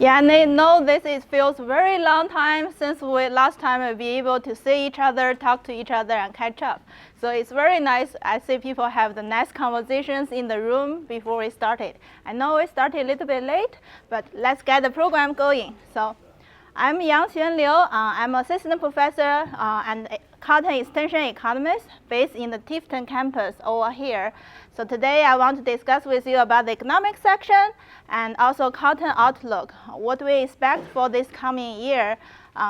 Yeah, and I know feels very long time since last time we be able to see each other, talk to each other, and catch up. So it's very nice. I see people have the nice conversations in the room before we started. I know we started a little bit late, but let's get the program going. So I'm Yangxuan Liu. I'm assistant professor and cotton extension economist based in the Tifton campus over here. So today I want to discuss with you about the economic section and also cotton outlook, what we expect for this coming year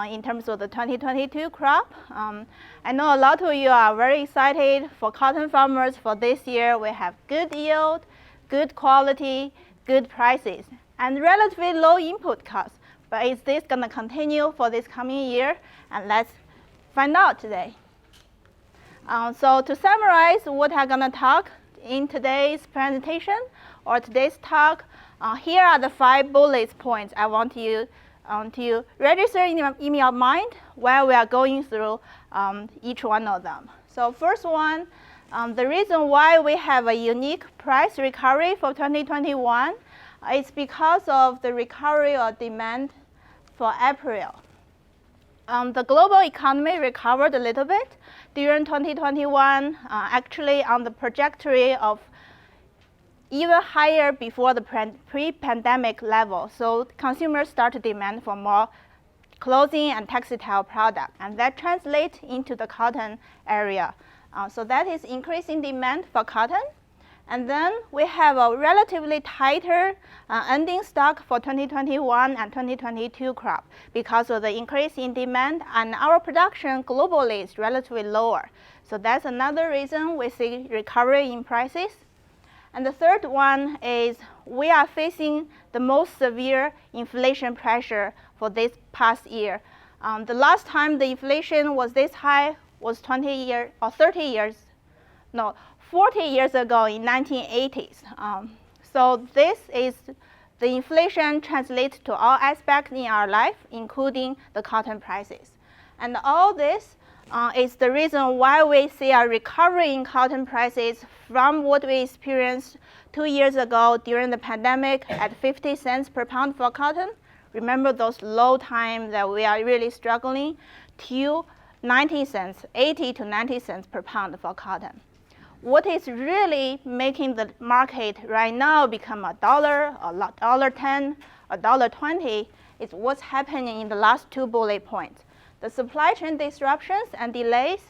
in terms of the 2022 crop. I know a lot of you are very excited for cotton farmers for this year. We have good yield, good quality, good prices, and relatively low input costs. But is this going to continue for this coming year? And let's find out today. So to summarize what I'm going to talk in today's presentation or today's talk, here are the 5 bullet points I want you to register in your mind while we are going through each one of them. So first one, the reason why we have a unique price recovery for 2021 is because of the recovery of demand for April. The global economy recovered a little bit during 2021, actually on the trajectory of even higher before the pre-pandemic level. So consumers start to demand for more clothing and textile products, and that translates into the cotton area. So that is increasing demand for cotton. And then we have a relatively tighter ending stock for 2021 and 2022 crop because of the increase in demand, and our production globally is relatively lower. So that's another reason we see recovery in prices. And the third one is we are facing the most severe inflation pressure for this past year. The last time the inflation was this high was 40 years ago in 1980s. So this is the inflation translates to all aspects in our life, including the cotton prices. And all this is the reason why we see a recovery in cotton prices from what we experienced 2 years ago during the pandemic at 50 cents per pound for cotton. Remember those low times that we are really struggling to 90 cents, 80 to 90 cents per pound for cotton. What is really making the market right now become $1, $1.10, $1.20 is what's happening in the last 2 bullet points. The supply chain disruptions and delays,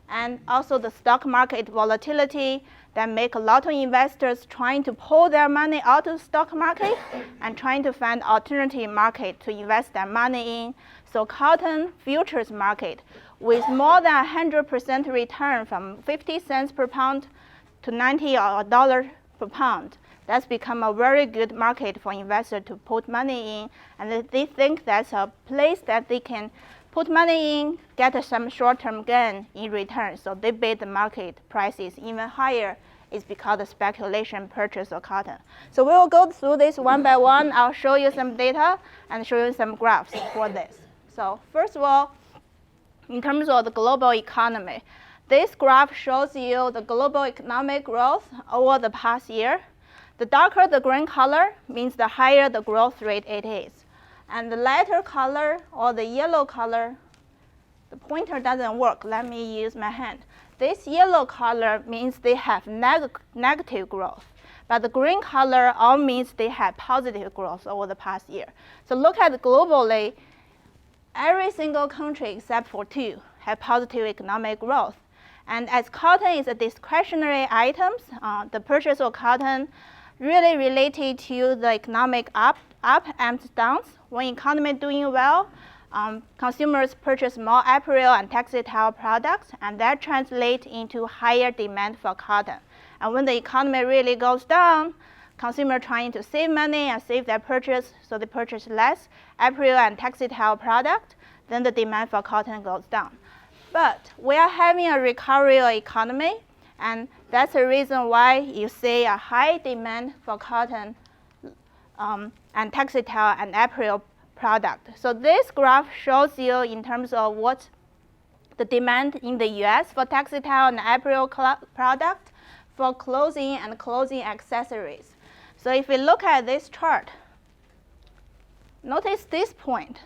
and also the stock market volatility that make a lot of investors trying to pull their money out of the stock market and trying to find alternative market to invest their money in. So cotton futures market with more than 100% return from 50 cents per pound to 90 or $1 per pound. That's become a very good market for investors to put money in, and they think that's a place that they can put money in, get some short-term gain in return. So they bid the market prices even higher. It's because of speculation purchase of cotton. So we will go through this one by one. I'll show you some data and show you some graphs for this. So first of all, in terms of the global economy, this graph shows you the global economic growth over the past year. The darker the green color means the higher the growth rate it is. And the lighter color or the yellow color, the pointer doesn't work. Let me use my hand. This yellow color means they have negative growth, but the green color all means they have positive growth over the past year. So look at globally, every single country except for 2 have positive economic growth. And as cotton is a discretionary item, the purchase of cotton really related to the economic up and downs. When economy doing well, consumers purchase more apparel and textile products, and that translates into higher demand for cotton. And when the economy really goes down, consumers trying to save money and save their purchase, so they purchase less apparel and textile product, then the demand for cotton goes down. But we are having a recovery of economy, and that's the reason why you see a high demand for cotton and textile and apparel product. So this graph shows you in terms of what the demand in the US for textile and apparel product, for clothing and clothing accessories. So if we look at this chart, notice this point,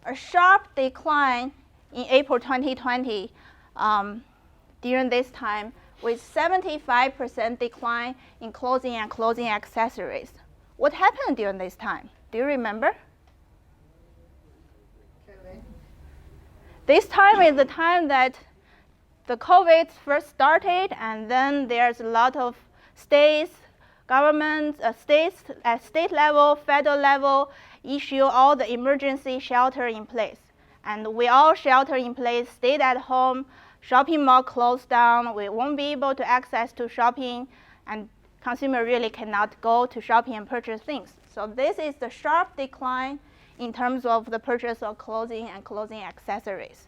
a sharp decline in April 2020 during this time, with 75% decline in clothing and clothing accessories. What happened during this time? Do you remember? This time is the time that the COVID first started, and then there's a lot of states, governments, states at state level, federal level, issue all the emergency shelter in place. And we all shelter in place, stayed at home, shopping mall closed down, we won't be able to access to shopping, and consumer really cannot go to shopping and purchase things. So this is the sharp decline in terms of the purchase of clothing and clothing accessories.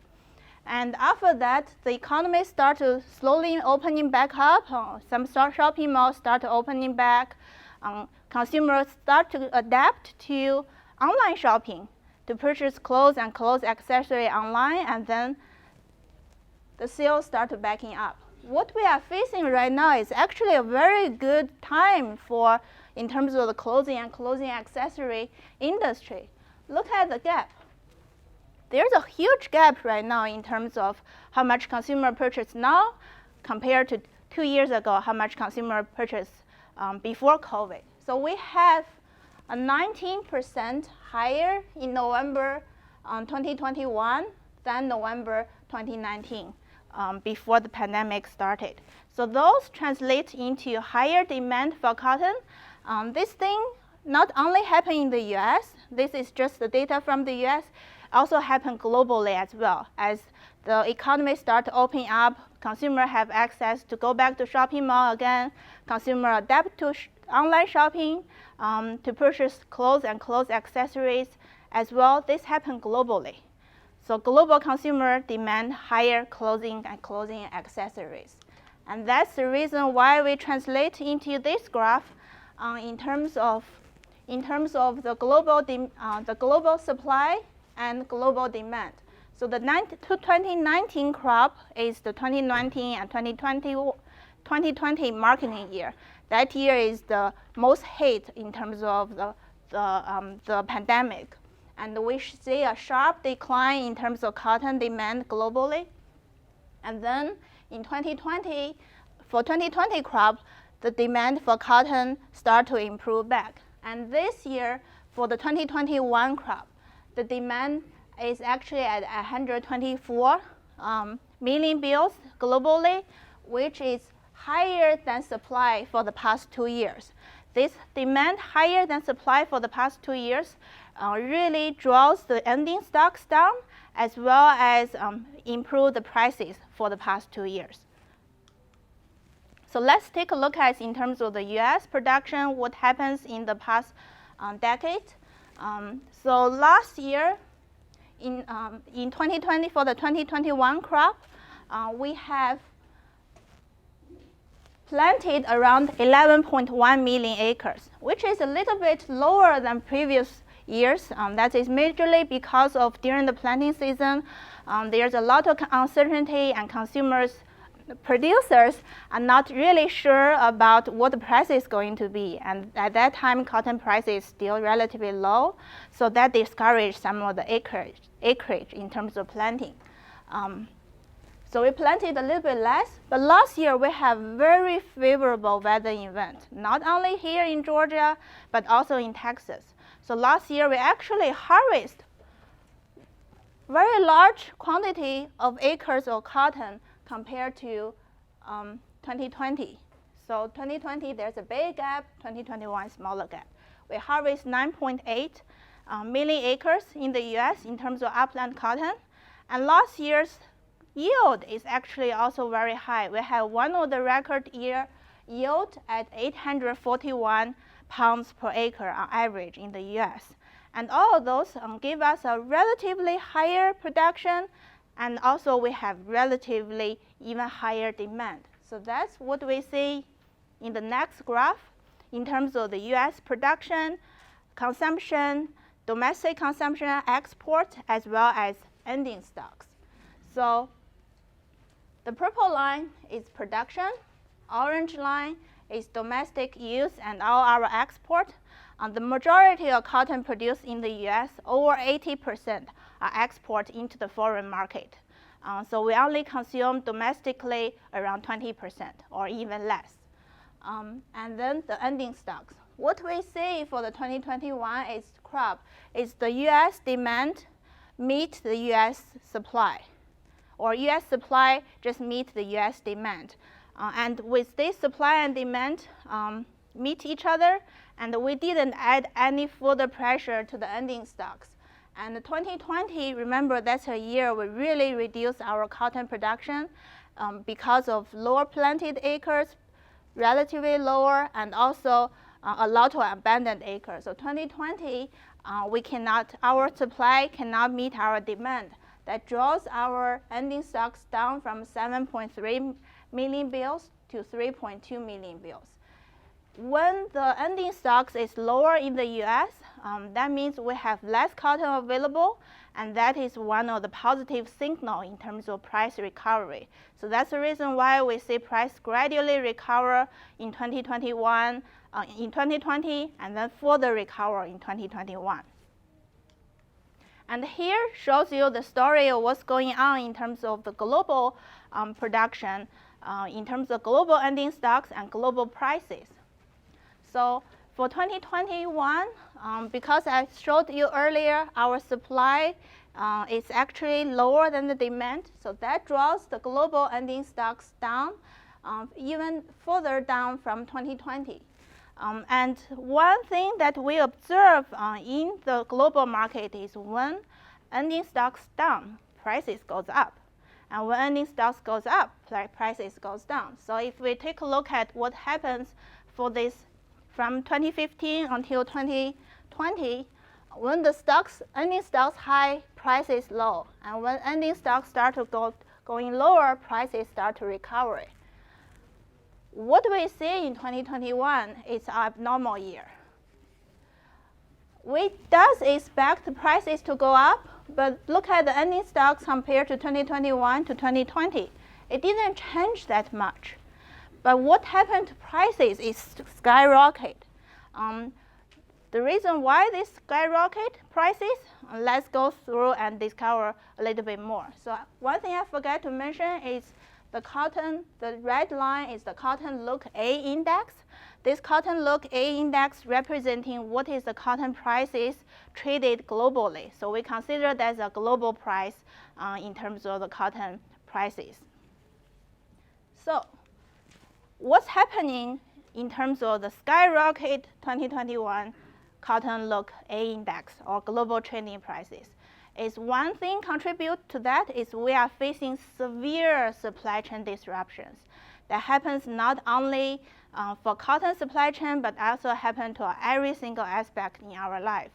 And after that, the economy started slowly opening back up. Some shopping malls start opening back. Consumers start to adapt to online shopping to purchase clothes and clothes accessory online, and then the sales start backing up. What we are facing right now is actually a very good time for in terms of the clothing and clothing accessory industry. Look at the gap. There's a huge gap right now in terms of how much consumer purchase now compared to 2 years ago, how much consumer purchase before COVID. So we have a 19% higher in November 2021 than November 2019 before the pandemic started. So those translate into higher demand for cotton. This thing not only happened in the US, this is just the data from the US, also happened globally as well. As the economy start opening up, consumers have access to go back to shopping mall again, consumer adapt to online shopping to purchase clothes and clothes accessories as well. This happened globally. So global consumer demand higher clothing and clothing accessories. And that's the reason why we translate into this graph in terms of the global supply and global demand. So the 2019 crop is the 2019 and 2020 marketing year. That year is the most hit in terms of the pandemic. And we see a sharp decline in terms of cotton demand globally. And then in 2020, for 2020 crop, the demand for cotton start to improve back. And this year, for the 2021 crop, the demand is actually at 124 million bales globally, which is higher than supply for the past 2 years. This demand higher than supply for the past 2 years really draws the ending stocks down, as well as improve the prices for the past 2 years. So let's take a look at, in terms of the US production, what happens in the past decade. So last year, in 2020, for the 2021 crop, we have planted around 11.1 million acres, which is a little bit lower than previous years. That is majorly because of during the planting season, there's a lot of uncertainty, and producers are not really sure about what the price is going to be. And at that time, cotton price is still relatively low, so that discouraged some of the acreage in terms of planting. So we planted a little bit less, but last year we have very favorable weather event, not only here in Georgia, but also in Texas. So last year we actually harvest very large quantity of acres of cotton compared to 2020. So 2020, there's a big gap, 2021, smaller gap. We harvest 9.8 million acres in the US in terms of upland cotton. And last year's yield is actually also very high. We have one of the record year yield at 841 pounds per acre on average in the US. And all of those give us a relatively higher production, and also we have relatively even higher demand. So that's what we see in the next graph in terms of the US production, consumption, domestic consumption, export, as well as ending stocks. So the purple line is production, orange line is domestic use and all our export. The majority of cotton produced in the US, over 80%, are exported into the foreign market. So we only consume domestically around 20% or even less. And then the ending stocks. What we see for the 2021 is crop is the US demand meet the US supply, or US supply just meet the US demand. And with this supply and demand meet each other, and we didn't add any further pressure to the ending stocks. And 2020, remember, that's a year we really reduced our cotton production because of lower planted acres, relatively lower, and also a lot of abandoned acres. So 2020, our supply cannot meet our demand. That draws our ending stocks down from 7.3 million bales to 3.2 million bales. When the ending stocks is lower in the US, that means we have less cotton available, and that is one of the positive signals in terms of price recovery. So that's the reason why we see price gradually recover in 2021, in 2020, and then further recover in 2021. And here shows you the story of what's going on in terms of the global production, in terms of global ending stocks and global prices. So for 2021, because I showed you earlier, our supply is actually lower than the demand, so that draws the global ending stocks down, even further down from 2020. And one thing that we observe in the global market is when ending stocks down, prices goes up. And when ending stocks goes up, prices goes down. So if we take a look at what happens for this from 2015 until 2020, when the ending stocks high, prices low. And when ending stocks start to going lower, prices start to recover. What we see in 2021 is an abnormal year. We does expect the prices to go up, but look at the ending stocks compared to 2021 to 2020. It didn't change that much. But what happened to prices is skyrocket. The reason why they skyrocket prices, let's go through and discover a little bit more. So one thing I forgot to mention is the red line is the cotton look A index. This cotton look A index representing what is the cotton prices traded globally. So we consider that as a global price in terms of the cotton prices. So what's happening in terms of the skyrocket 2021 cotton look A index or global trading prices? Is one thing contribute to that is we are facing severe supply chain disruptions. That happens not only for cotton supply chain, but also happen to every single aspect in our life.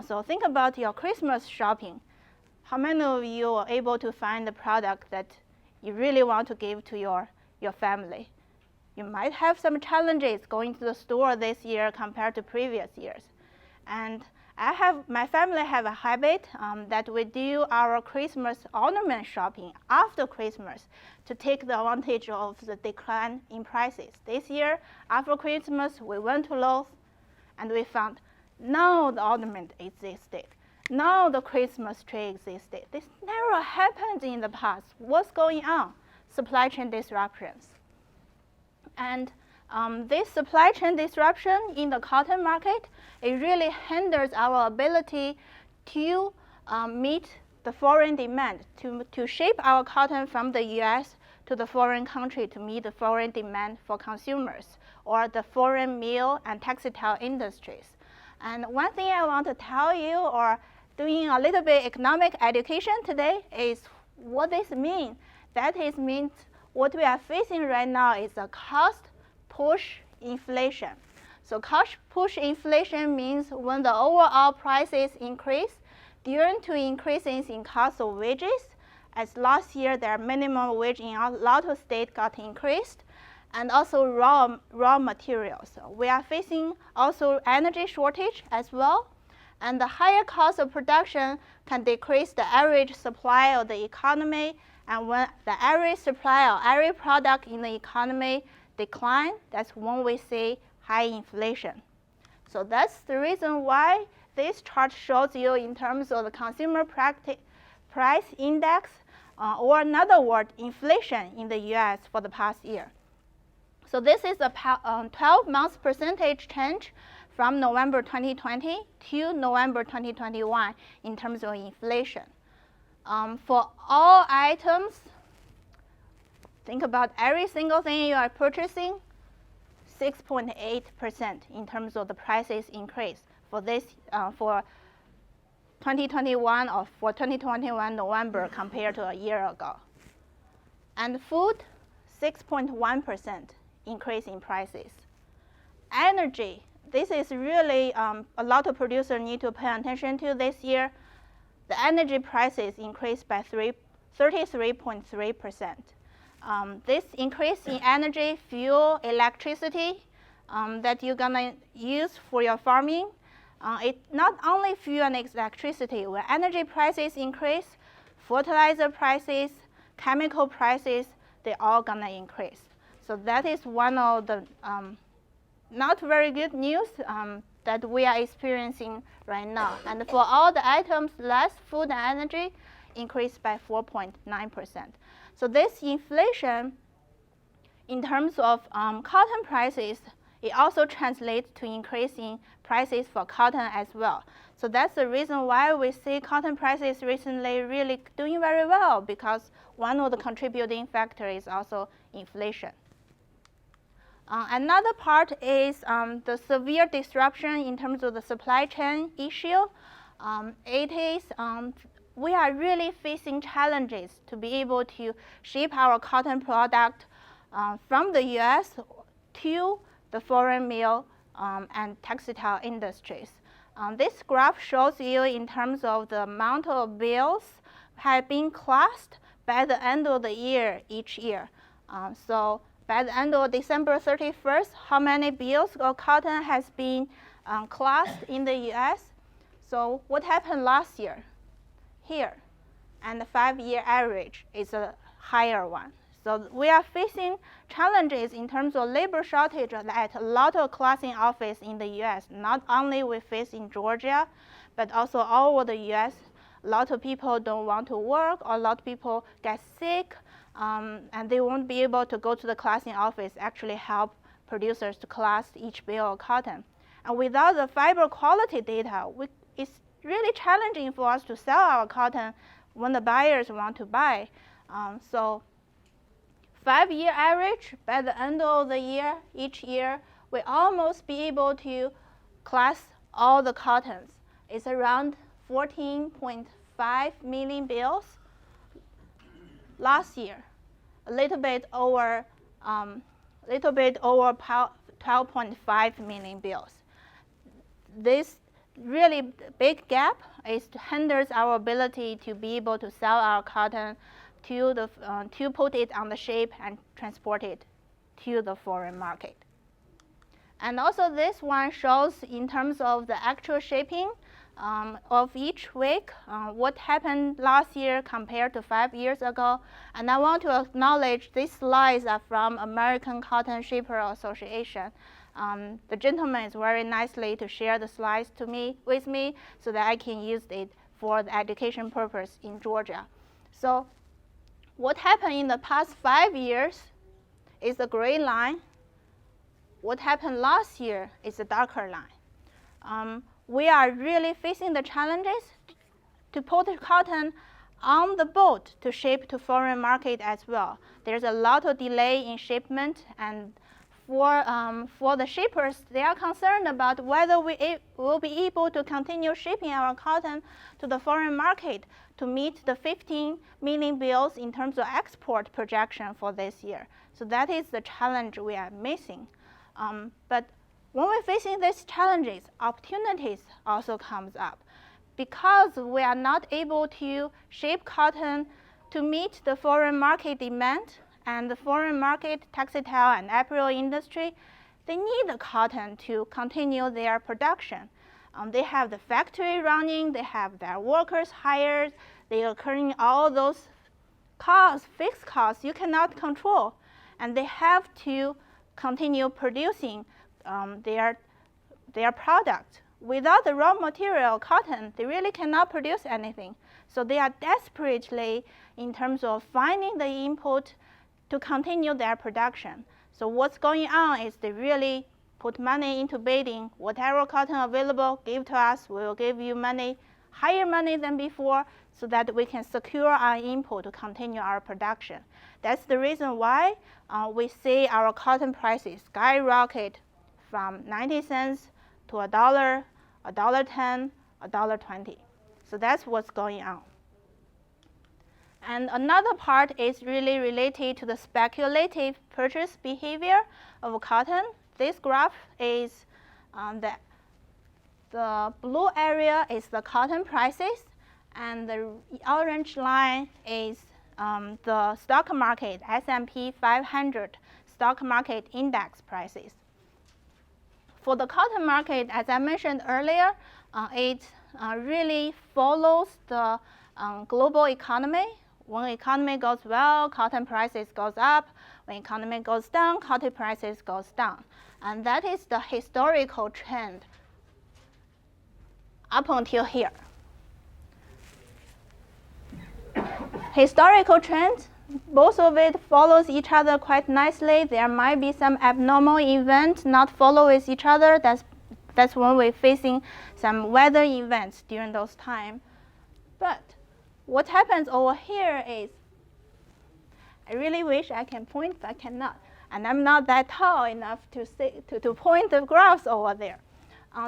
So think about your Christmas shopping. How many of you are able to find the product that you really want to give to your family? You might have some challenges going to the store this year compared to previous years. And my family have a habit that we do our Christmas ornament shopping after Christmas to take the advantage of the decline in prices. This year, after Christmas, we went to Lowe's and we found now the ornament existed. Now the Christmas tree existed. This never happened in the past. What's going on? Supply chain disruptions. And this supply chain disruption in the cotton market, it really hinders our ability to meet the foreign demand, to ship our cotton from the US to the foreign country to meet the foreign demand for consumers or the foreign mill and textile industries. And one thing I want to tell you, or doing a little bit economic education today, is what this means. That is means what we are facing right now is a cost push inflation. So cost push inflation means when the overall prices increase, due to increases in cost of wages, as last year their minimum wage in a lot of states got increased, and also raw materials. So we are facing also energy shortage as well, and the higher cost of production can decrease the average supply of the economy, and when the average supply of every product in the economy decline, that's when we see high inflation. So that's the reason why this chart shows you in terms of the consumer price index, or another word, inflation in the US for the past year. So this is a 12-month percentage change from November 2020 to November 2021 in terms of inflation. For all items, think about every single thing you are purchasing, 6.8% in terms of the prices increase for this for 2021 or for 2021 November compared to a year ago. And food, 6.1% increase in prices. Energy, this is really a lot of producers need to pay attention to this year. The energy prices increased by 33.3%. This increase in energy, fuel, electricity that you're gonna use for your farming, it not only fuel and electricity. When energy prices increase, fertilizer prices, chemical prices, they're all gonna increase. So that is one of the not very good news that we are experiencing right now. And for all the items, less food and energy increased by 4.9%. So this inflation, in terms of cotton prices, it also translates to increasing prices for cotton as well. So that's the reason why we see cotton prices recently really doing very well, because one of the contributing factors is also inflation. Another part is the severe disruption in terms of the supply chain issue. We are really facing challenges to be able to ship our cotton product from the US to the foreign mill and textile industries. This graph shows you in terms of the amount of bills have been classed by the end of the year each year. So by the end of December 31st, how many bills of cotton has been classed in the US? So what happened last year? Here, and the 5-year average is a higher one. So we are facing challenges in terms of labor shortage at a lot of classing offices in the US. Not only we face in Georgia, but also all over the US. A lot of people don't want to work, or a lot of people get sick, and they won't be able to go to the classing office, actually help producers to class each bale of cotton. And without the fiber quality data, it's really challenging for us to sell our cotton when the buyers want to buy. So 5-year average, by the end of the year, each year, we almost be able to class all the cottons. It's around 14.5 million bales. Last year, a little bit over 12.5 million bales. This really big gap hinders our ability to be able to sell our cotton to put it on the ship and transport it to the foreign market. And also this one shows in terms of the actual shipping of each week, what happened last year compared to 5 years ago. And I want to acknowledge these slides are from American Cotton Shipper Association. The gentleman is very nicely to share the slides with me so that I can use it for the education purpose in Georgia. So what happened in the past 5 years is the gray line. What happened last year is the darker line. We are really facing the challenges to put cotton on the boat to ship to foreign market as well. There's a lot of delay in shipment, and for the shippers, they are concerned about whether we will be able to continue shipping our cotton to the foreign market to meet the 15 million bales in terms of export projection for this year. So that is the challenge we are missing. But when we're facing these challenges, opportunities also comes up. Because we are not able to ship cotton to meet the foreign market demand, and the foreign market textile and apparel industry, they need the cotton to continue their production. They have the factory running, they have their workers hired, they are incurring all those costs, fixed costs you cannot control, and they have to continue producing their their product. Without the raw material, cotton, they really cannot produce anything. So they are desperately in terms of finding the input to continue their production. So what's going on is they really put money into bidding. Whatever cotton available, give to us. We will give you money, higher money than before, so that we can secure our input to continue our production. That's the reason why we see our cotton prices skyrocket from 90 cents to $1, $1.10, $1.20. So that's what's going on. And another part is really related to the speculative purchase behavior of cotton. This graph is the blue area is the cotton prices, and the orange line is the stock market, S&P 500 stock market index prices. For the cotton market, as I mentioned earlier, it really follows the global economy. When economy goes well, cotton prices goes up. When economy goes down, cotton prices goes down. And that is the historical trend up until here. Historical trends, both of it follows each other quite nicely. There might be some abnormal events not follow with each other. That's when we're facing some weather events during those times. But what happens over here is, I really wish I can point, but I cannot. And I'm not that tall enough to point the graphs over there.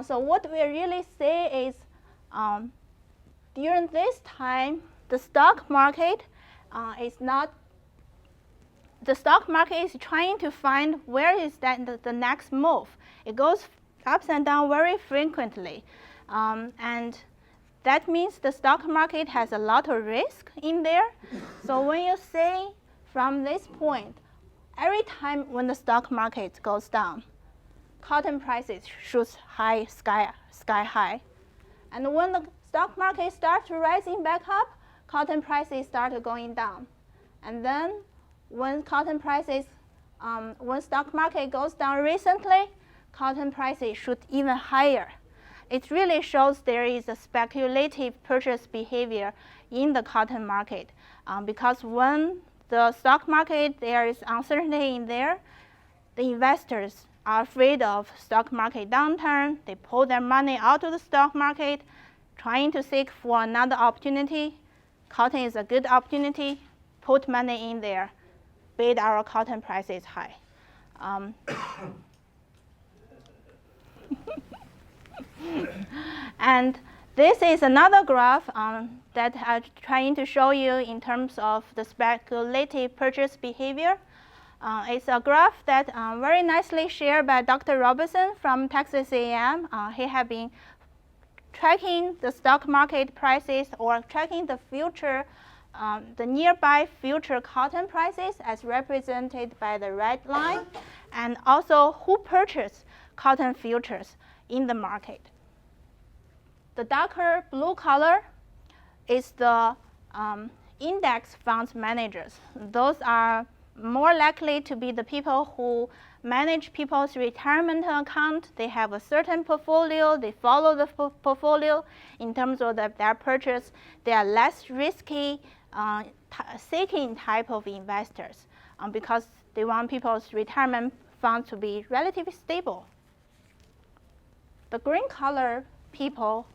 So what we really say is, during this time, the stock market is trying to find where is the next move. It goes ups and down very frequently. And that means the stock market has a lot of risk in there. So when you say from this point, every time when the stock market goes down, cotton prices shoots high, sky high. And when the stock market starts rising back up, cotton prices start going down. And then when when stock market goes down recently, cotton prices shoot even higher. It really shows there is a speculative purchase behavior in the cotton market, because when the stock market, there is uncertainty in there, the investors are afraid of stock market downturn. They pull their money out of the stock market, trying to seek for another opportunity. Cotton is a good opportunity. Put money in there, bid our cotton prices high. And this is another graph that I'm trying to show you in terms of the speculative purchase behavior. It's a graph that very nicely shared by Dr. Robinson from Texas A&M. He had been tracking the stock market prices or tracking the future, the nearby future cotton prices as represented by the red line, and also who purchased cotton futures in the market. The darker blue color is the index funds managers. Those are more likely to be the people who manage people's retirement account. They have a certain portfolio. They follow the portfolio in terms of their purchase. They are less risky, seeking type of investors because they want people's retirement funds to be relatively stable. The green color people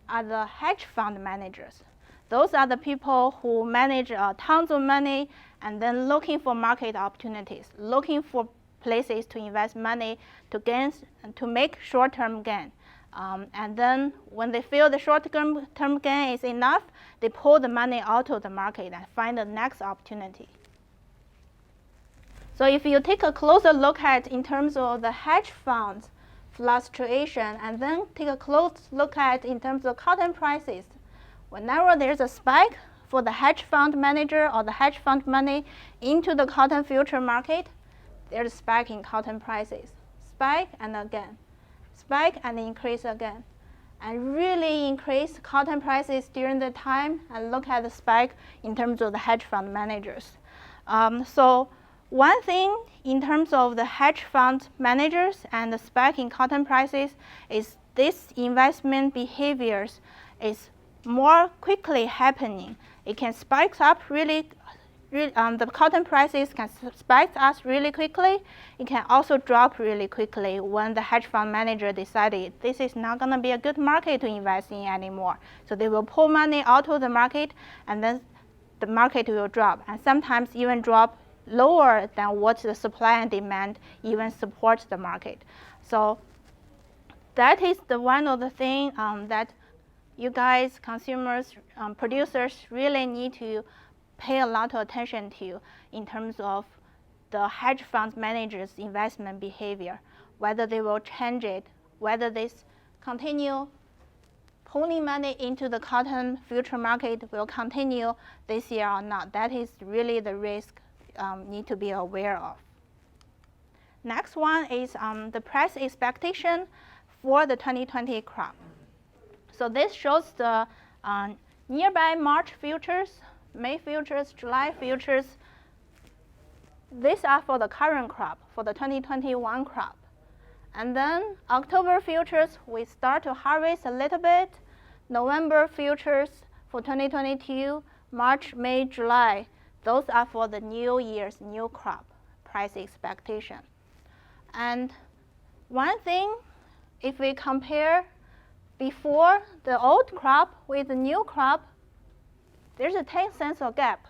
are the hedge fund managers. Those are the people who manage tons of money and then looking for market opportunities, looking for places to invest money to make short-term gain. And then when they feel the short-term gain is enough, they pull the money out of the market and find the next opportunity. So if you take a closer look at in terms of the hedge funds fluctuation, and then take a close look at in terms of cotton prices, whenever there's a spike for the hedge fund manager or the hedge fund money into the cotton future market, there's a spike in cotton prices. Spike and again. Spike and increase again. And really increase cotton prices during the time, and look at the spike in terms of the hedge fund managers. So One thing in terms of the hedge fund managers and the spike in cotton prices is this investment behaviors is more quickly happening. It can spike up the cotton prices can spike up really quickly. It can also drop really quickly when the hedge fund manager decided this is not going to be a good market to invest in anymore. So they will pull money out of the market, and then the market will drop, and sometimes even drop lower than what the supply and demand even supports the market. So that is one of the things that you guys, consumers, producers really need to pay a lot of attention to in terms of the hedge fund managers' investment behavior, whether they will change it, whether they continue pulling money into the cotton future market will continue this year or not. That is really the risk need to be aware of. Next one is the price expectation for the 2020 crop. So this shows the nearby March futures, May futures, July futures. These are for the current crop, for the 2021 crop. And then October futures, we start to harvest a little bit. November futures for 2022, March, May, July, those are for the new year's new crop price expectation. And one thing, if we compare before the old crop with the new crop, there's a 10 cents of gap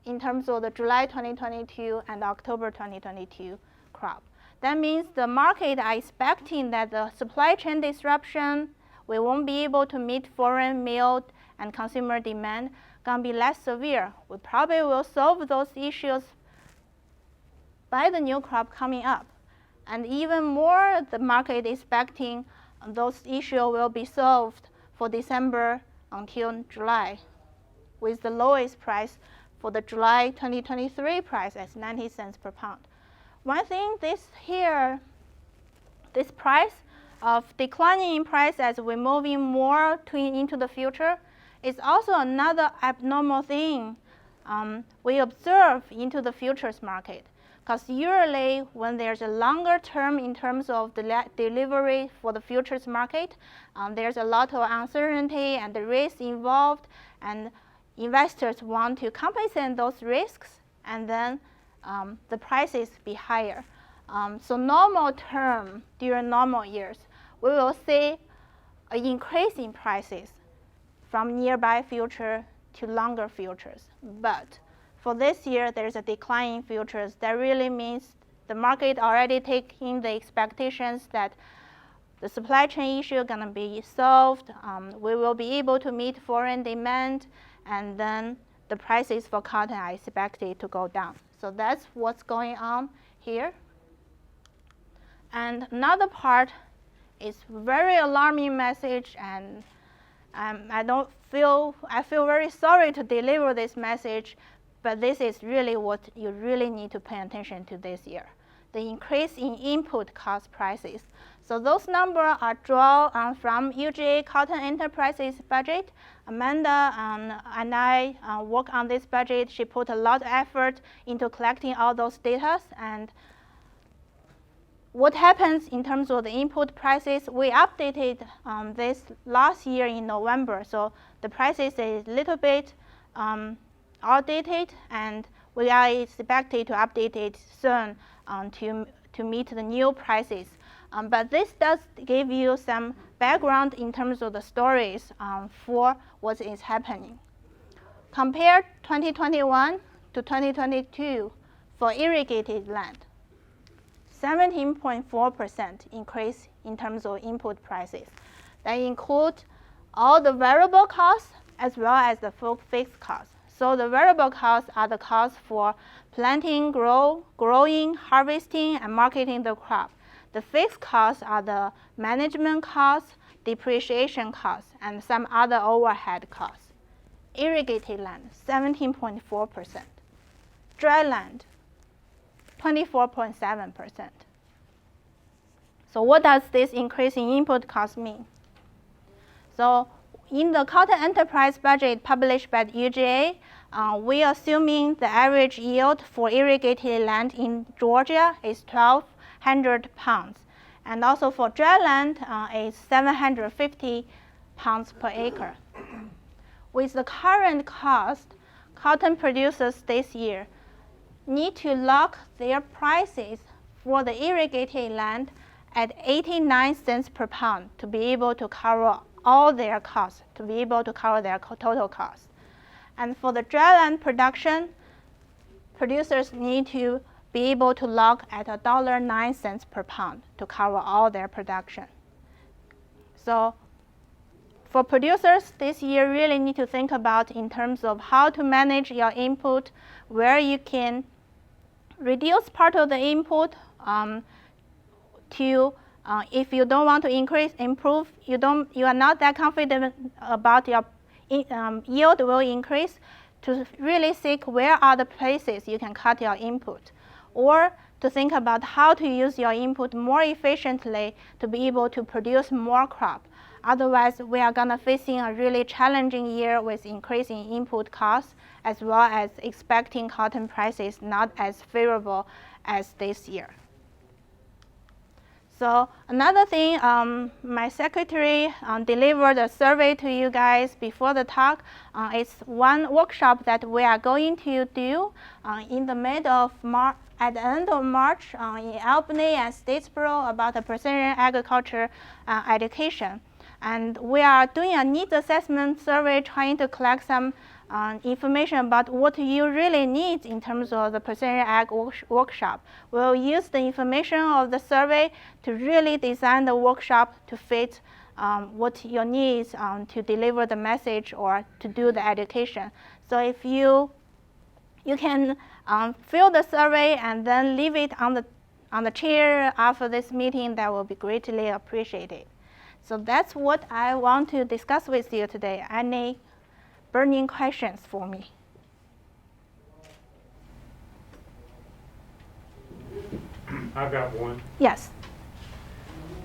in terms of the July 2022 and October 2022 crop. That means the market are expecting that the supply chain disruption, we won't be able to meet foreign meal and consumer demand, gonna be less severe. We probably will solve those issues by the new crop coming up. And even more, the market expecting those issues will be solved for December until July, with the lowest price for the July 2023 price as 90 cents per pound. One thing, this price of declining in price as we're moving more into the future is also another abnormal thing we observe into the futures market. Because usually when there's a longer term in terms of the delivery for the futures market, there's a lot of uncertainty and the risk involved, and investors want to compensate those risks, and then the prices be higher. So normal term, during normal years, we will see an increase in prices from nearby future to longer futures. But for this year, there's a decline in futures. That really means the market already taking the expectations that the supply chain issue is gonna be solved. We will be able to meet foreign demand, and then the prices for cotton are expected to go down. So that's what's going on here. And another part is very alarming message, and I feel very sorry to deliver this message, but this is really what you really need to pay attention to this year. The increase in input cost prices. So those numbers are drawn from UGA Cotton Enterprises budget. Amanda and I work on this budget. She put a lot of effort into collecting all those data. And what happens in terms of the input prices, we updated this last year in November. So the prices is a little bit outdated, and we are expected to update it soon to meet the new prices. But this does give you some background in terms of the stories for what is happening. Compare 2021 to 2022 for irrigated land. 17.4% increase in terms of input prices. That include all the variable costs as well as the fixed costs. So the variable costs are the costs for planting, growing, harvesting, and marketing the crop. The fixed costs are the management costs, depreciation costs, and some other overhead costs. Irrigated land, 17.4%. Dry land, 24.7%. So what does this increase in input cost mean? So in the cotton enterprise budget published by the UGA, we are assuming the average yield for irrigated land in Georgia is 1,200 pounds. And also for dry land is 750 pounds per acre. With the current cost, cotton producers this year need to lock their prices for the irrigated land at 89 cents per pound to be able to cover all their costs, to be able to cover their total costs. And for the dry land production, producers need to be able to lock at $1.09 per pound to cover all their production. So for producers this year, really need to think about in terms of how to manage your input, where you can reduce part of the input if you don't want to improve, you are not that confident about your yield will increase, to really seek where are the places you can cut your input, or to think about how to use your input more efficiently to be able to produce more crop. Otherwise, we are going to facing a really challenging year with increasing input costs, as well as expecting cotton prices not as favorable as this year. So another thing, my secretary delivered a survey to you guys before the talk. It's one workshop that we are going to do in the mid of March, at the end of March in Albany and Statesboro about the precision agriculture education. And we are doing a needs assessment survey trying to collect some information about what you really need in terms of the precision ag workshop. We'll use the information of the survey to really design the workshop to fit what your needs to deliver the message or to do the education. So if you can fill the survey and then leave it on the chair after this meeting, that will be greatly appreciated. So that's what I want to discuss with you today. Any burning questions for me? I've got one. Yes.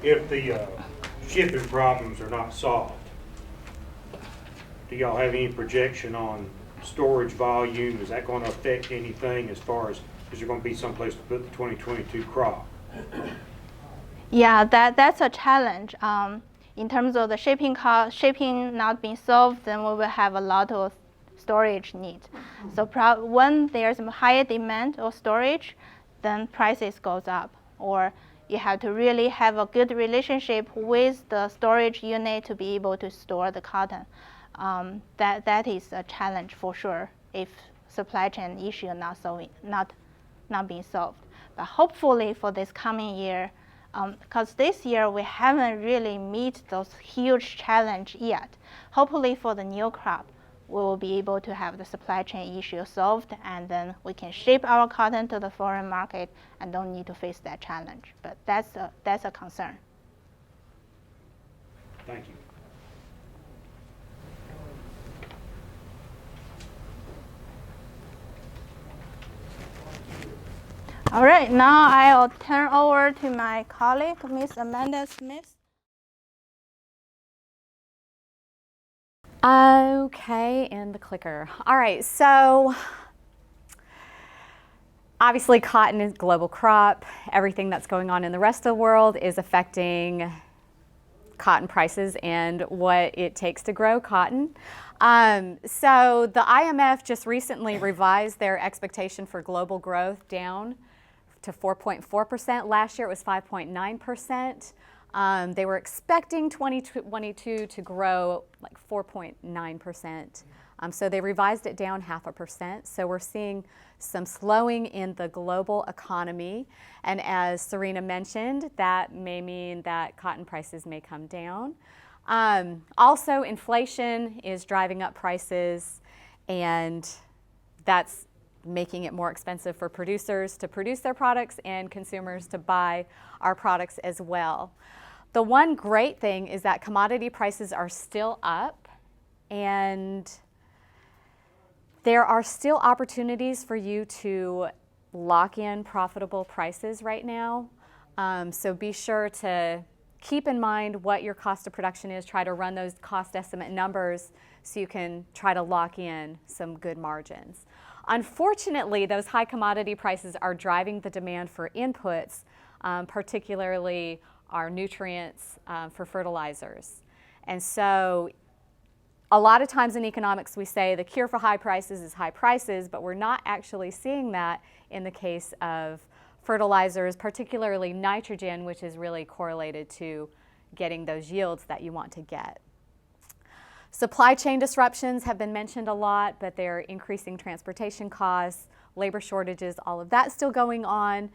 If the shipping problems are not solved, do y'all have any projection on storage volume? Is that going to affect anything as far as, is there going to be someplace to put the 2022 crop? Yeah, that's a challenge. In terms of the shipping not being solved, then we will have a lot of storage needs. So when there's a higher demand of storage, then prices goes up. Or you have to really have a good relationship with the storage unit to be able to store the cotton. That is a challenge for sure if supply chain issue not being solved. But hopefully for this coming year, because this year we haven't really meet those huge challenge yet. Hopefully for the new crop, we will be able to have the supply chain issue solved, and then we can ship our cotton to the foreign market and don't need to face that challenge. But that's a concern. Thank you. All right, now I'll turn over to my colleague, Ms. Amanda Smith. Okay, and the clicker. All right, so obviously cotton is a global crop. Everything that's going on in the rest of the world is affecting cotton prices and what it takes to grow cotton. So the IMF just recently revised their expectation for global growth down to 4.4%. Last year it was 5.9%. They were expecting 2022 to grow like 4.9%. So they revised it down 0.5%. So we're seeing some slowing in the global economy. And as Serena mentioned, that may mean that cotton prices may come down. Also, inflation is driving up prices, and that's making it more expensive for producers to produce their products and consumers to buy our products as well. The one great thing is that commodity prices are still up, and there are still opportunities for you to lock in profitable prices right now. So be sure to keep in mind what your cost of production is. Try to run those cost estimate numbers so you can try to lock in some good margins. Unfortunately, those high commodity prices are driving the demand for inputs, particularly our nutrients for fertilizers. And so a lot of times in economics we say the cure for high prices is high prices, but we're not actually seeing that in the case of fertilizers, particularly nitrogen, which is really correlated to getting those yields that you want to get. Supply chain disruptions have been mentioned a lot, but they're increasing transportation costs, labor shortages, all of that still going on.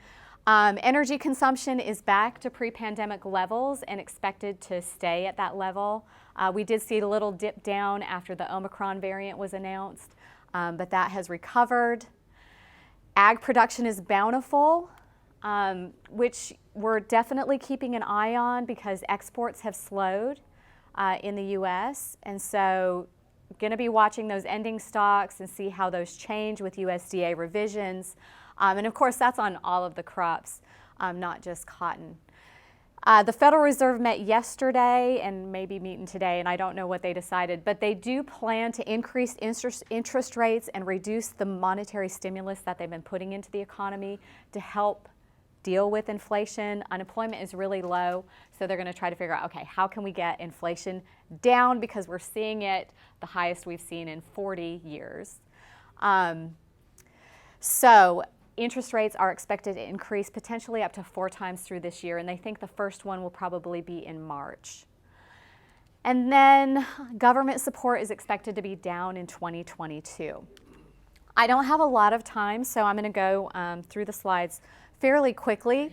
Energy consumption is back to pre-pandemic levels and expected to stay at that level. We did see a little dip down after the Omicron variant was announced, but that has recovered. Ag production is bountiful, which we're definitely keeping an eye on because exports have slowed in the U.S. And so going to be watching those ending stocks and see how those change with USDA revisions. And of course, that's on all of the crops, not just cotton. The Federal Reserve met yesterday and maybe meeting today, and I don't know what they decided, but they do plan to increase interest rates and reduce the monetary stimulus that they've been putting into the economy to help deal with inflation. Unemployment is really low, so they're going to try to figure out, okay, how can we get inflation down because we're seeing it the highest we've seen in 40 years. So interest rates are expected to increase potentially up to 4 times through this year, and they think the first one will probably be in March. And then government support is expected to be down in 2022. I don't have a lot of time, so I'm going to go through the slides fairly quickly,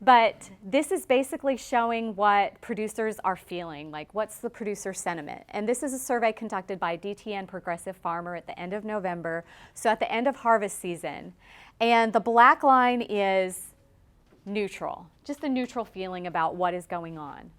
but this is basically showing what producers are feeling, like what's the producer sentiment. And this is a survey conducted by DTN Progressive Farmer at the end of November, so at the end of harvest season. And the black line is neutral, just a neutral feeling about what is going on.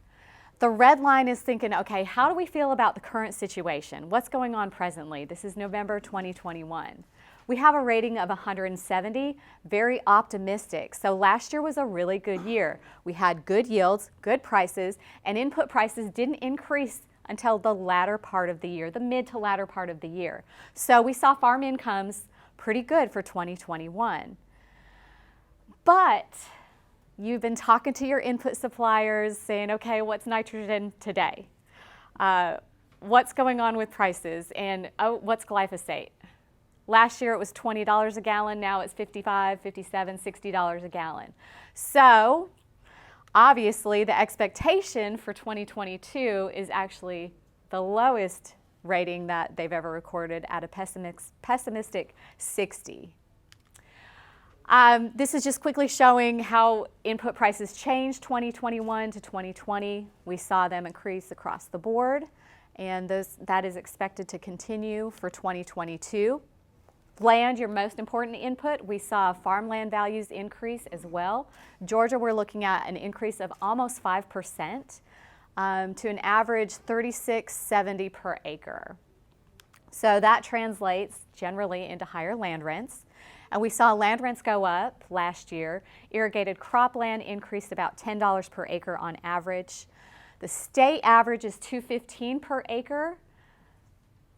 The red line is thinking, okay, how do we feel about the current situation? What's going on presently? This is November 2021. We have a rating of 170, very optimistic. So last year was a really good year. We had good yields, good prices, and input prices didn't increase until the latter part of the year, the mid to latter part of the year. So we saw farm incomes pretty good for 2021. But you've been talking to your input suppliers saying, okay, what's nitrogen today? What's going on with prices? And oh, what's glyphosate? Last year it was $20 a gallon, now it's $55, $57, $60 a gallon. So obviously the expectation for 2022 is actually the lowest rating that they've ever recorded at a pessimistic 60. This is just quickly showing how input prices changed 2021 to 2020. We saw them increase across the board, and that is expected to continue for 2022. Land, your most important input, we saw farmland values increase as well. Georgia, we're looking at an increase of almost 5% to an average $36.70 per acre. So that translates generally into higher land rents. And we saw land rents go up last year. Irrigated cropland increased about $10 per acre on average. The state average is $215 per acre.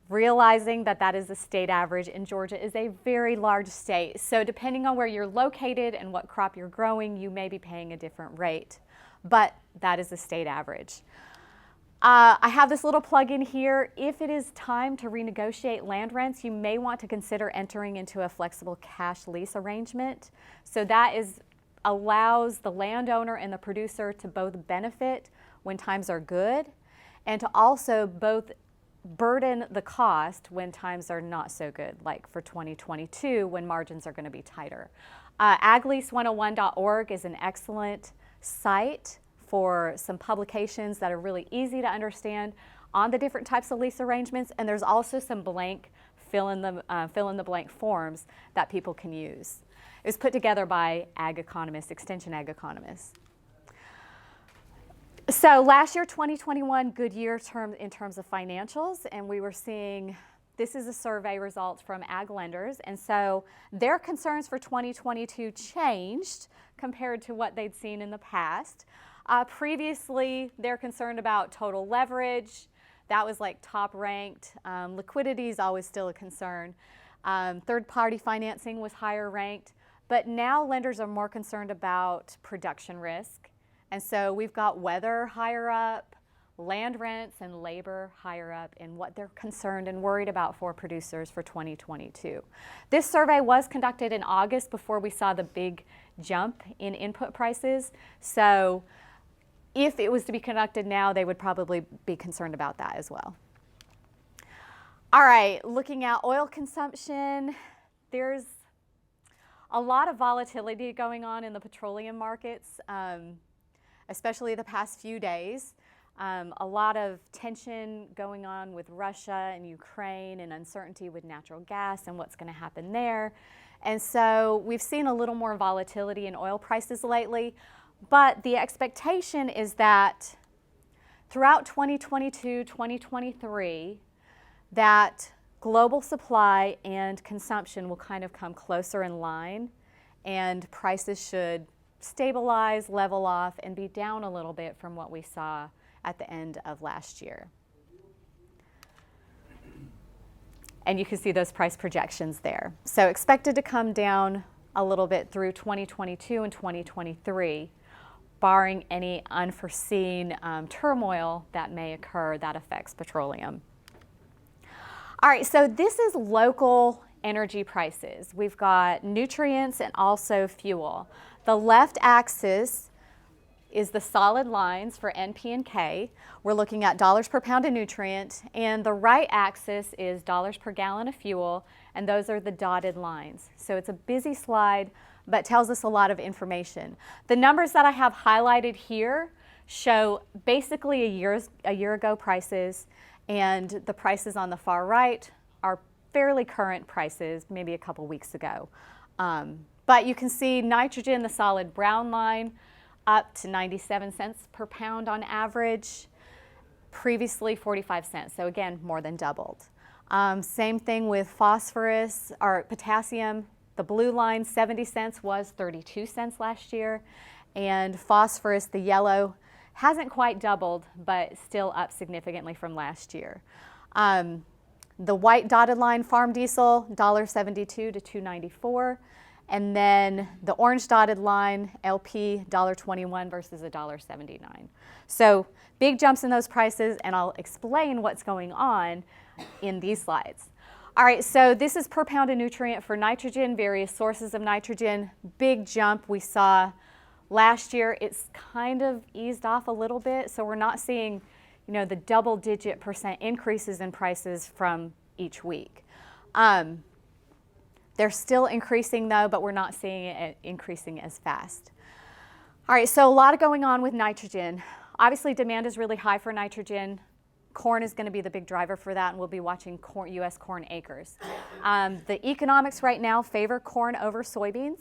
Realizing that that is the state average, and Georgia is a very large state. So depending on where you're located and what crop you're growing, you may be paying a different rate. But that is the state average. I have this little plug in here. If it is time to renegotiate land rents, you may want to consider entering into a flexible cash lease arrangement. So that allows the landowner and the producer to both benefit when times are good and to also both burden the cost when times are not so good, like for 2022 when margins are going to be tighter. aglease101.org is an excellent site for some publications that are really easy to understand on the different types of lease arrangements, and there's also some blank fill in the blank forms that people can use. It was put together by ag economists, extension ag economists. So last year, 2021, good year in terms of financials, and we were seeing, this is a survey results from ag lenders, and so their concerns for 2022 changed compared to what they'd seen in the past. Previously, they're concerned about total leverage. That was like top ranked. Liquidity is always still a concern. Third-party financing was higher ranked. But now lenders are more concerned about production risk. And so we've got weather higher up, land rents and labor higher up in what they're concerned and worried about for producers for 2022. This survey was conducted in August before we saw the big jump in input prices. So if it was to be conducted now, they would probably be concerned about that as well. All right, looking at oil consumption, there's a lot of volatility going on in the petroleum markets, especially the past few days. A lot of tension going on with Russia and Ukraine and uncertainty with natural gas and what's going to happen there. And so we've seen a little more volatility in oil prices lately, but the expectation is that throughout 2022, 2023, that global supply and consumption will kind of come closer in line, and prices should stabilize, level off, and be down a little bit from what we saw at the end of last year. And you can see those price projections there. So expected to come down a little bit through 2022 and 2023, barring any unforeseen turmoil that may occur that affects petroleum. All right, so this is local energy prices. We've got nutrients and also fuel. The left axis is the solid lines for NP and K. We're looking at dollars per pound of nutrient, and the right axis is dollars per gallon of fuel, and those are the dotted lines. So it's a busy slide, but tells us a lot of information. The numbers that I have highlighted here show basically a year ago prices, and the prices on the far right are fairly current prices, maybe a couple weeks ago. But you can see nitrogen, the solid brown line, up to 97 cents per pound on average, previously 45 cents. So again, more than doubled. Same thing with phosphorus or potassium. The blue line, 70 cents, was 32 cents last year. And phosphorus, the yellow, hasn't quite doubled, but still up significantly from last year. The white dotted line, farm diesel, $1.72 to $2.94. And then the orange dotted line, LP, $1.21 versus $1.79. So big jumps in those prices, and I'll explain what's going on in these slides. All right, so this is per pound of nutrient for nitrogen, various sources of nitrogen. Big jump we saw last year. It's kind of eased off a little bit, so we're not seeing, the double-digit % increases in prices from each week. They're still increasing though, but we're not seeing it increasing as fast. All right, so a lot going on with nitrogen. Obviously, demand is really high for nitrogen. Corn is going to be the big driver for that, and we'll be watching U.S. corn acres. The economics right now favor corn over soybeans,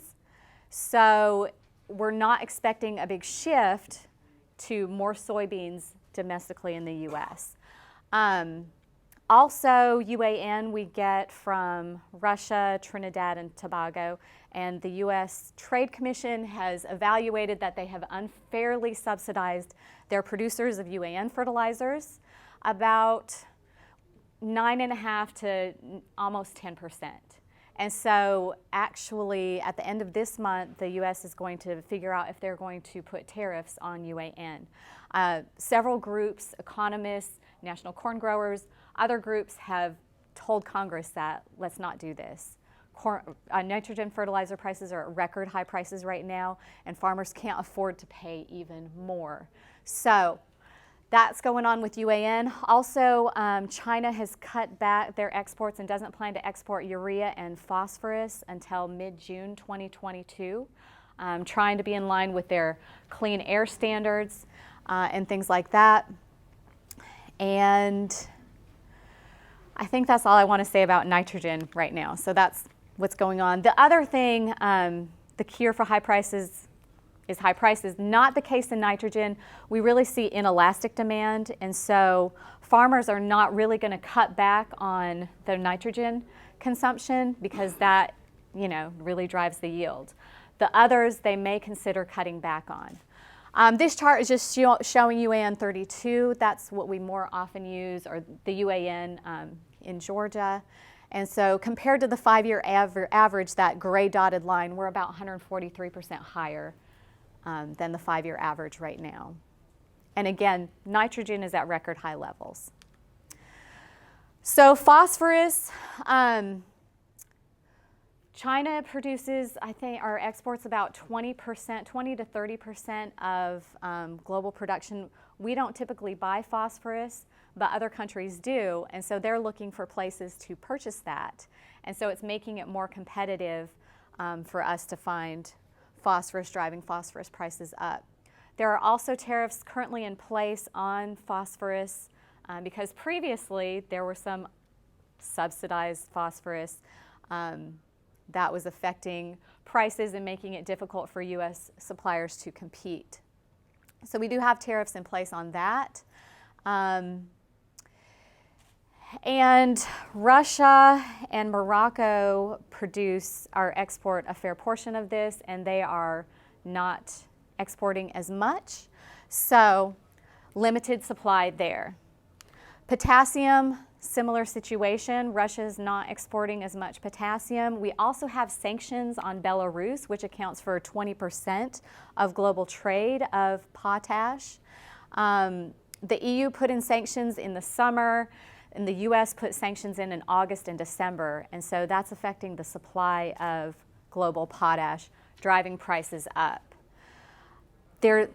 so we're not expecting a big shift to more soybeans domestically in the U.S. Also, UAN we get from Russia, Trinidad, and Tobago, and the U.S. Trade Commission has evaluated that they have unfairly subsidized their producers of UAN fertilizers, about 9.5% to almost 10%. And so actually at the end of this month, the U.S. is going to figure out if they're going to put tariffs on UAN. Several groups, economists, national corn growers, other groups have told Congress that let's not do this. Nitrogen fertilizer prices are at record high prices right now, and farmers can't afford to pay even more. So that's going on with UAN. Also, China has cut back their exports and doesn't plan to export urea and phosphorus until mid-June 2022, trying to be in line with their clean air standards and things like that. And I think that's all I want to say about nitrogen right now. So that's what's going on. The other thing, the cure for high prices is high prices. Not the case in nitrogen. We really see inelastic demand, and so farmers are not really going to cut back on their nitrogen consumption because that, really drives the yield. The others they may consider cutting back on. This chart is just showing UAN 32. That's what we more often use, or the UAN in Georgia. And so compared to the 5-year average, that gray dotted line, we're about 143% higher than the 5-year average right now. And again, nitrogen is at record high levels. So phosphorus, China produces, I think, or exports about 20%, 20 to 30% of global production. We don't typically buy phosphorus, but other countries do, and so they're looking for places to purchase that. And so it's making it more competitive for us to find phosphorus, driving phosphorus prices up. There are also tariffs currently in place on phosphorus because previously there were some subsidized phosphorus that was affecting prices and making it difficult for U.S. suppliers to compete. So we do have tariffs in place on that. And Russia and Morocco produce or export a fair portion of this, and they are not exporting as much. So limited supply there. Potassium, similar situation. Russia is not exporting as much potassium. We also have sanctions on Belarus, which accounts for 20% of global trade of potash. The EU put in sanctions in the summer, and the US put sanctions in August and December, and so that's affecting the supply of global potash, driving prices up. The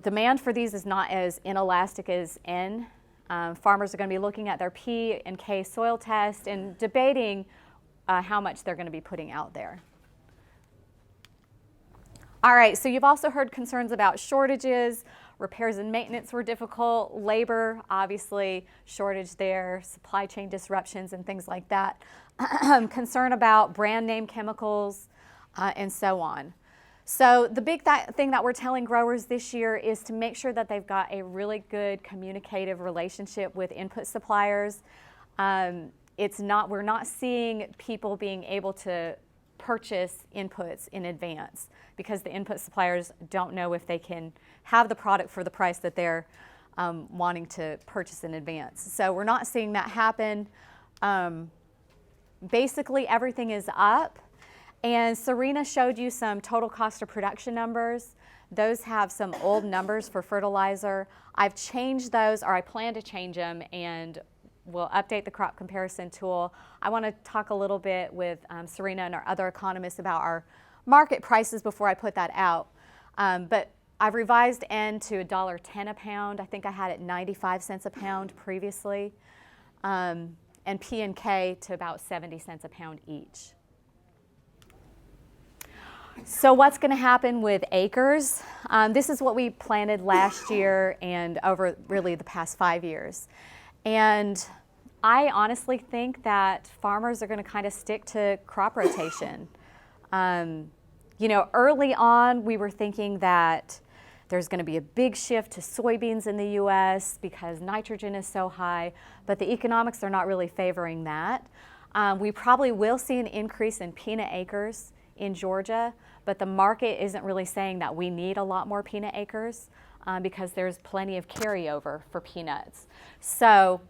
demand for these is not as inelastic as N. Farmers are going to be looking at their P and K soil test and debating how much they're going to be putting out there. All right, so you've also heard concerns about shortages. Repairs and maintenance were difficult. Labor, obviously, shortage there. Supply chain disruptions and things like that. Concern about brand name chemicals and so on. So the big thing that we're telling growers this year is to make sure that they've got a really good communicative relationship with input suppliers. We're not seeing people being able to purchase inputs in advance because the input suppliers don't know if they can have the product for the price that they're wanting to purchase in advance. So we're not seeing that happen. Basically, everything is up. And Serena showed you some total cost of production numbers. Those have some old numbers for fertilizer. I've changed those, or I plan to change them, and we'll update the crop comparison tool. I want to talk a little bit with Serena and our other economists about our market prices before I put that out. But I've revised N to $1.10 a pound. I think I had it 95 cents a pound previously. And P and K to about 70 cents a pound each. So what's going to happen with acres? This is what we planted last year and over really the past 5 years. And I honestly think that farmers are going to kind of stick to crop rotation. Early on we were thinking that there's going to be a big shift to soybeans in the U.S. because nitrogen is so high, but the economics are not really favoring that. We probably will see an increase in peanut acres in Georgia, but the market isn't really saying that we need a lot more peanut acres because there's plenty of carryover for peanuts. So,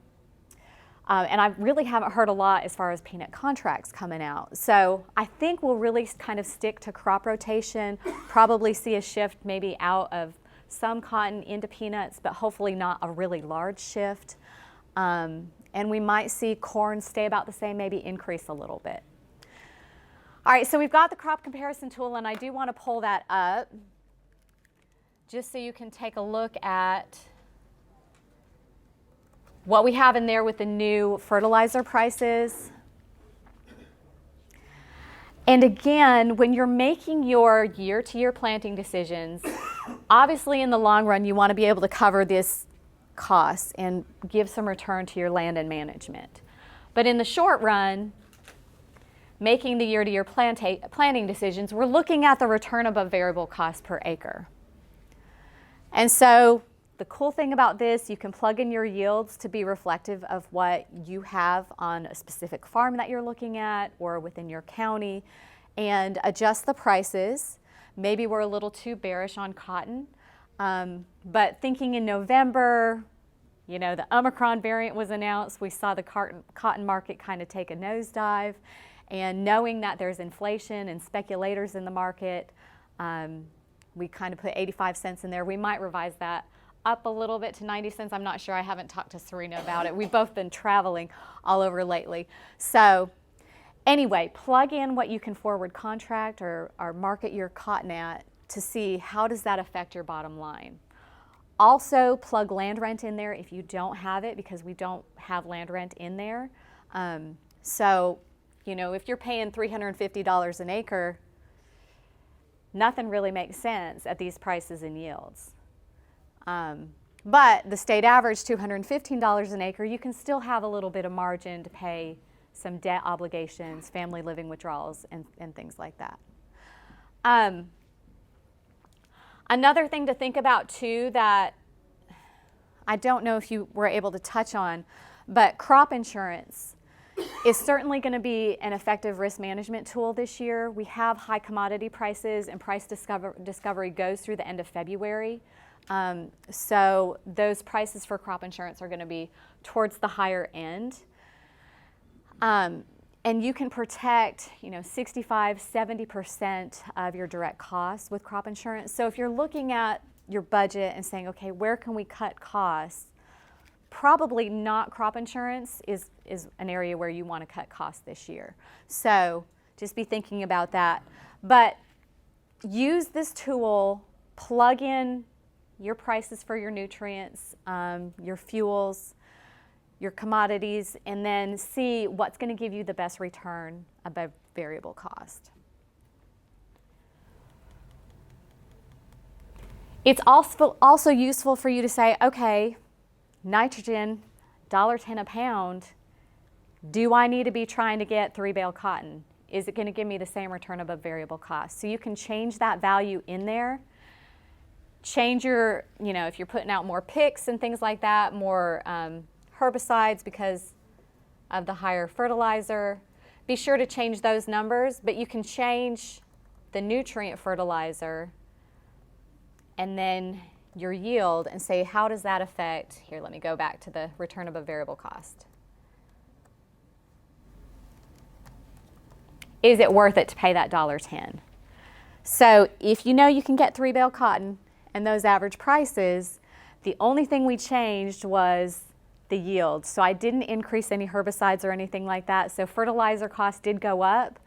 and I really haven't heard a lot as far as peanut contracts coming out. So I think we'll really kind of stick to crop rotation, probably see a shift maybe out of some cotton into peanuts, but hopefully not a really large shift. And we might see corn stay about the same, maybe increase a little bit. All right, so we've got the crop comparison tool, and I do want to pull that up just so you can take a look at what we have in there with the new fertilizer prices. And again, when you're making your year-to-year planting decisions, obviously in the long run you want to be able to cover this cost and give some return to your land and management. But in the short run, making the year-to-year planting decisions, we're looking at the return above variable cost per acre. And so the cool thing about this, you can plug in your yields to be reflective of what you have on a specific farm that you're looking at or within your county and adjust the prices. Maybe we're a little too bearish on cotton. But thinking in November, you know, the Omicron variant was announced. We saw the cotton market kind of take a nosedive. And knowing that there's inflation and speculators in the market, we kind of put 85 cents in there. We might revise that up a little bit to 90 cents. I'm not sure. I haven't talked to Serena about it. We've both been traveling all over lately. So anyway, plug in what you can forward contract or market your cotton at to see how does that affect your bottom line. Also plug land rent in there if you don't have it, because we don't have land rent in there. So, you know, if you're paying $350 an acre, nothing really makes sense at these prices and yields. But the state average, $215 an acre, you can still have a little bit of margin to pay some debt obligations, family living withdrawals, and things like that. Another thing to think about too that I don't know if you were able to touch on, but crop insurance is certainly going to be an effective risk management tool this year. We have high commodity prices, and price discovery goes through the end of February. So those prices for crop insurance are going to be towards the higher end. And you can protect, you know, 65, 70% of your direct costs with crop insurance. So if you're looking at your budget and saying, okay, where can we cut costs? Probably not crop insurance is an area where you want to cut costs this year. So just be thinking about that. But use this tool, plug in your prices for your nutrients, your fuels, your commodities, and then see what's going to give you the best return above variable cost. It's also useful for you to say, okay, nitrogen, $1.10 a pound, do I need to be trying to get 3-bale cotton? Is it going to give me the same return above variable cost? So you can change that value in there. Change your, you know, if you're putting out more picks and things like that, more herbicides because of the higher fertilizer, be sure to change those numbers, but you can change the nutrient fertilizer and then your yield and say, how does that affect, here, let me go back to the return above variable cost. Is it worth it to pay that $1.10? So if you know you can get 3-bale cotton and those average prices, the only thing we changed was the yield. So I didn't increase any herbicides or anything like that. So fertilizer costs did go up,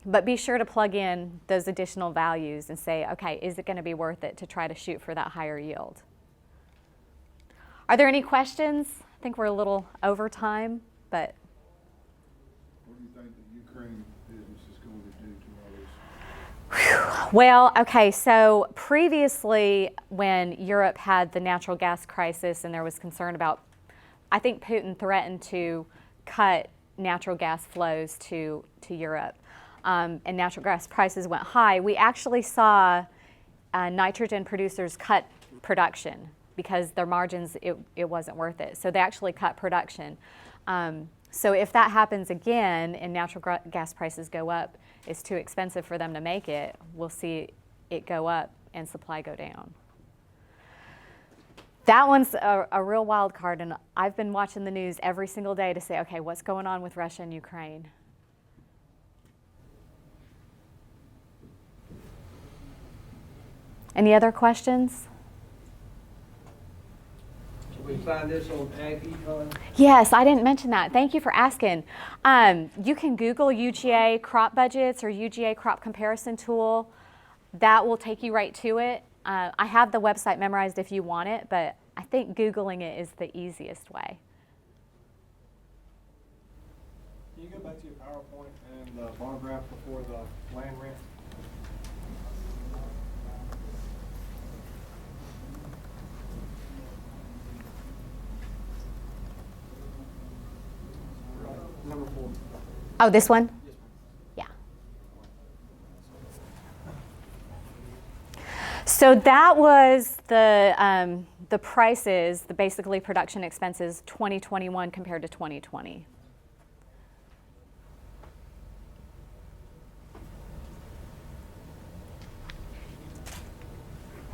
but be sure to plug in those additional values and say, okay, is it going to be worth it to try to shoot for that higher yield? Are there any questions? I think we're a little over time, but. What do you think the Ukraine business is going to do to all this? Well, okay, so previously when Europe had the natural gas crisis and there was concern about, I think Putin threatened to cut natural gas flows to Europe, and natural gas prices went high. We actually saw nitrogen producers cut production because their margins, it wasn't worth it. So they actually cut production. So if that happens again and natural gas prices go up, it's too expensive for them to make it, we'll see it go up and supply go down. That one's a real wild card, and I've been watching the news every single day to say, okay, what's going on with Russia and Ukraine? Any other questions? We find this on Ag Econ. Yes, I didn't mention that. Thank you for asking. You can Google UGA crop budgets or UGA crop comparison tool. That will take you right to it. I have the website memorized if you want it, but I think Googling it is the easiest way. Can you go back to your PowerPoint and the bar graph before the land rent? Number 4. Oh, this one? Yeah. So that was the prices, the basically production expenses 2021 compared to 2020.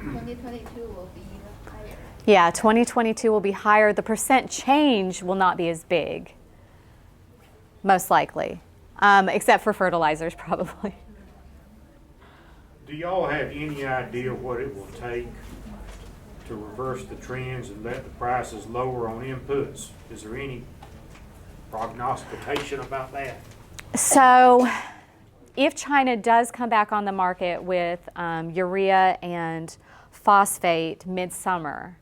And 2022 will be even higher. Yeah, 2022 will be higher. The percent change will not be as big, most likely, except for fertilizers probably. Do y'all have any idea what it will take to reverse the trends and let the prices lower on inputs? Is there any prognostication about that? So if China does come back on the market with urea and phosphate midsummer,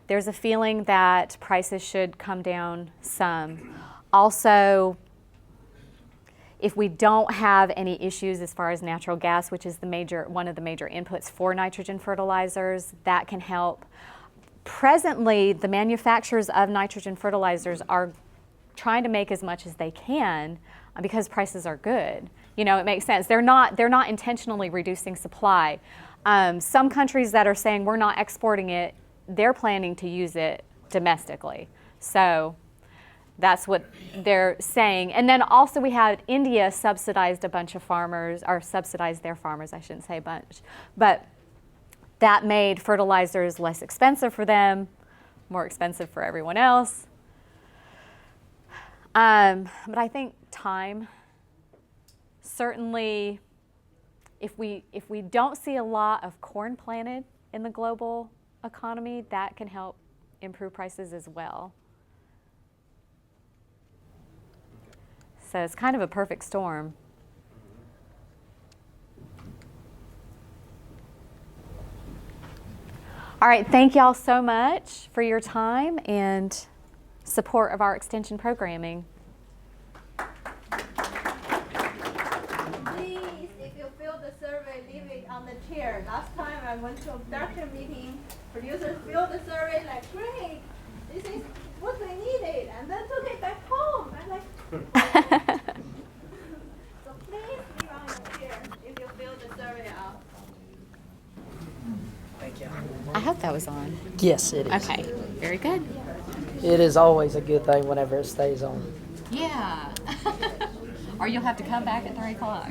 there's a feeling that prices should come down some. Also, if we don't have any issues as far as natural gas, which is one of the major inputs for nitrogen fertilizers, that can help. Presently, the manufacturers of nitrogen fertilizers are trying to make as much as they can because prices are good. You know, it makes sense. They're not intentionally reducing supply. Some countries that are saying we're not exporting it, they're planning to use it domestically. So that's what they're saying. And then also we had India subsidized a bunch of farmers, or subsidized their farmers, I shouldn't say a bunch. But that made fertilizers less expensive for them, more expensive for everyone else. But I think time, certainly if we don't see a lot of corn planted in the global economy, that can help improve prices as well. So it's kind of a perfect storm. All right, thank y'all so much for your time and support of our extension programming. Please, if you fill the survey, leave it on the chair. Last time I went to a production meeting, producers filled the survey like, great, this is what we needed, and then took it back home. I'm like, so please leave on your chair if you fill the survey out. Thank you. I hope that was on. Yes, it is. Okay, very good. It is always a good thing whenever it stays on. Yeah. Or you'll have to come back at 3 o'clock.